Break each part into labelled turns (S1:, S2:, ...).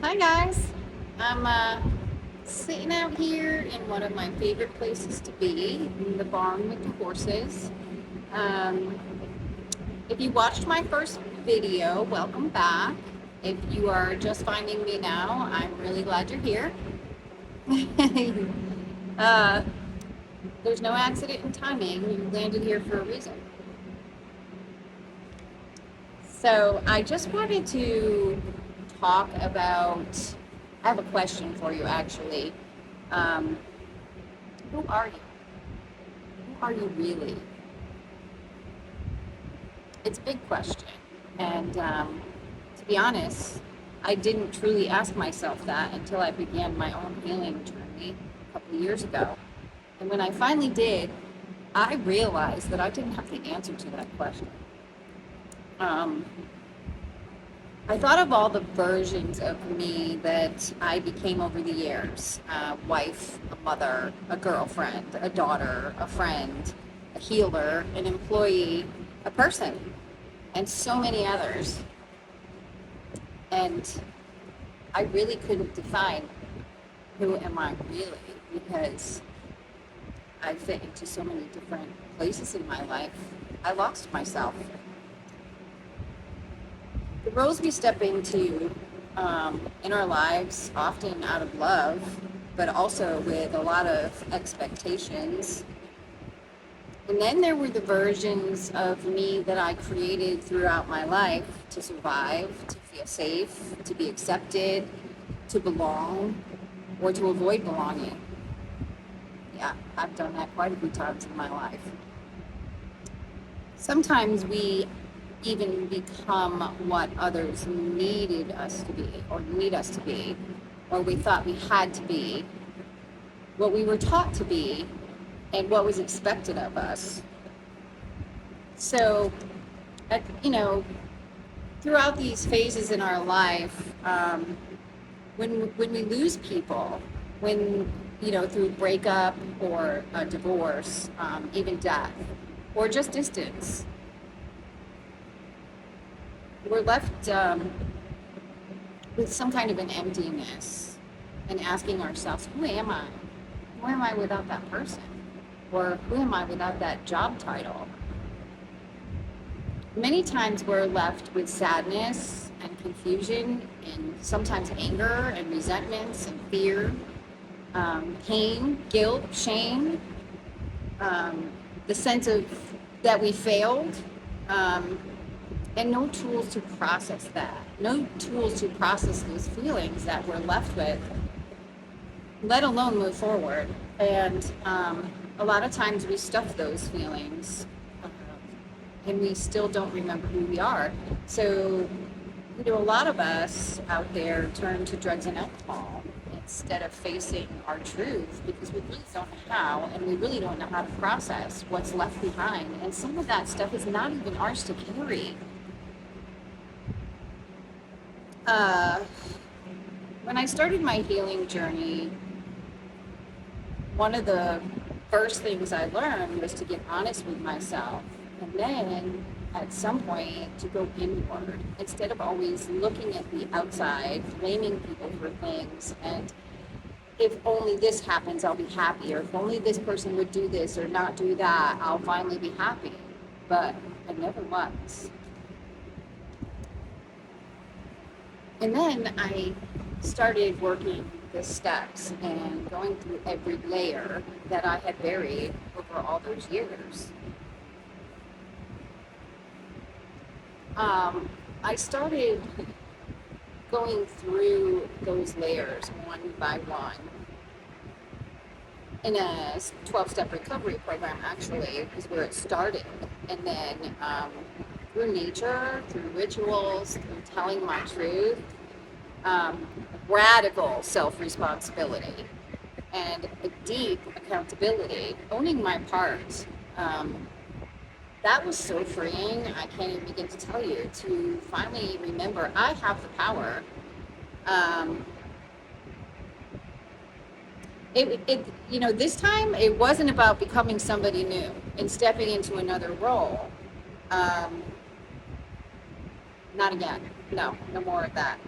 S1: Hi guys. I'm sitting out here in one of my favorite places to be, in the barn with the horses. Um, if you watched my first video, welcome back. If you are just finding me now, I'm really glad you're here. uh, there's no accident in timing. You landed here for a reason. So I just wanted to talk about. I have a question for you, actually. Um, who are you? Who are you really? It's a big question. And to be honest, I didn't truly ask myself that until I began my own healing journey a couple of years ago. And when I finally did, I realized that I didn't have the answer to that question. Um, I thought of all the versions of me that I became over the years: a wife, a mother, a girlfriend, a daughter, a friend, a healer, an employee, a person, and so many others. And I really couldn't define who am I really, because I fit into so many different places in my life. I lost myself. The roles we step into in our lives, often out of love, but also with a lot of expectations. And then there were the versions of me that I created throughout my life to survive, to feel safe, to be accepted, to belong, or to avoid belonging. Yeah, I've done that quite a few times in my life. Sometimes we even become what others needed us to be, or need us to be, or we thought we had to be, what we were taught to be, and what was expected of us. So, you know, throughout these phases in our life, when we lose people, when through breakup or a divorce, even death, or just distance, we're left with some kind of an emptiness and asking ourselves, who am I? Who am I without that person? Or who am I without that job title? Many times we're left with sadness and confusion and sometimes anger and resentments and fear, pain, guilt, shame, the sense of that we failed, and no tools to process that, no tools to process those feelings that we're left with, let alone move forward. And a lot of times we stuff those feelings, and we still don't remember who we are. So, a lot of us out there turn to drugs and alcohol instead of facing our truth, because we really don't know how, and we really don't know how to process what's left behind. And some of that stuff is not even ours to carry. When I started my healing journey, one of the first things I learned was to get honest with myself, and then at some point to go inward instead of always looking at the outside, blaming people for things, and if only this happens, I'll be happy, or if only this person would do this or not do that, I'll finally be happy. But I never was. And then I started working the steps and going through every layer that I had buried over all those years. I started going through those layers one by one in a 12-step recovery program, actually, is where it started. And then through nature, through rituals, through telling my truth, radical self-responsibility, and a deep accountability, owning my part. That was so freeing. I can't even begin to tell you, to finally remember I have the power. Um, this time it wasn't about becoming somebody new and stepping into another role. Um, Not again. No more of that.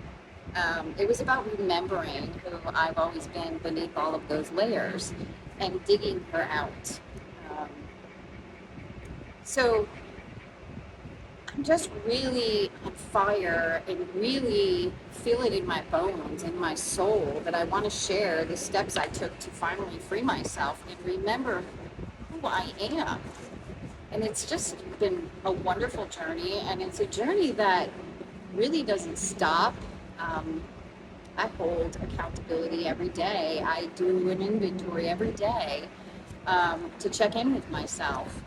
S1: It was about remembering who I've always been beneath all of those layers and digging her out. Um, so I'm just really on fire and really feel it in my bones, in my soul, that I want to share the steps I took to finally free myself and remember who I am. And it's just been a wonderful journey, and it's a journey that really doesn't stop. Um, I hold accountability every day. I do an inventory every day to check in with myself.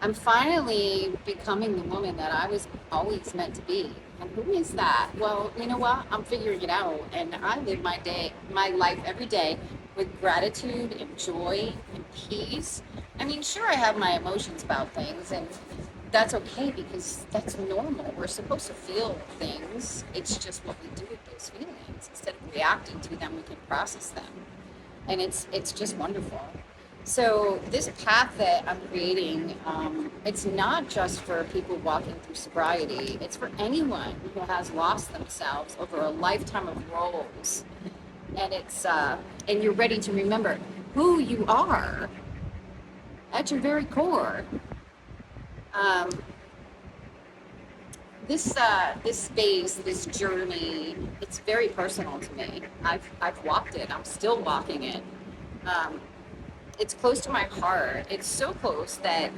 S1: I'm finally becoming the woman that I was always meant to be. And who is that? Well, you know what? I'm figuring it out. And I live my life every day with gratitude and joy and peace. I mean, sure, I have my emotions about things, and that's okay because that's normal. We're supposed to feel things. It's just what we do with those feelings. Instead of reacting to them, we can process them. And it's just wonderful. So this path that I'm creating, it's not just for people walking through sobriety. It's for anyone who has lost themselves over a lifetime of roles, and and you're ready to remember who you are at your very core. Um, this space, this journey, it's very personal to me. I've walked it. I'm still walking it. Um, it's close to my heart. It's so close that,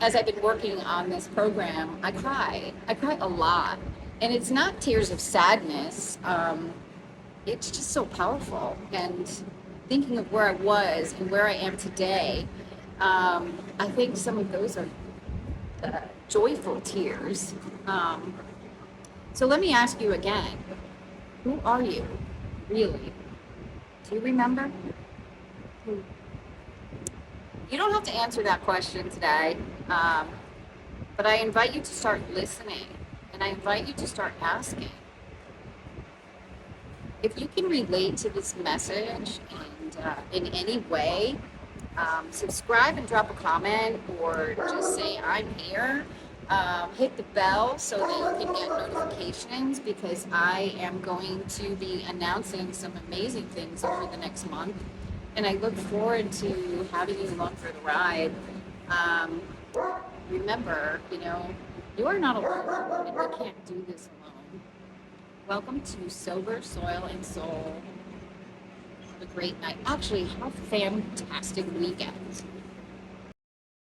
S1: as I've been working on this program, I cry. I cry a lot, and it's not tears of sadness. It's just so powerful. And thinking of where I was and where I am today, I think some of those are joyful tears. Um, so let me ask you again: who are you, really? Do you remember? You don't have to answer that question today, but I invite you to start listening, and I invite you to start asking. If you can relate to this message and in any way, subscribe and drop a comment, or just say I'm here. Hit the bell so that you can get notifications, because I am going to be announcing some amazing things over the next month, and I look forward to having you along for the ride. Um, Remember, you are not alone, and you can't do this alone. Welcome to Sober Soil and Soul. Have a great night. Actually, have a fantastic weekend.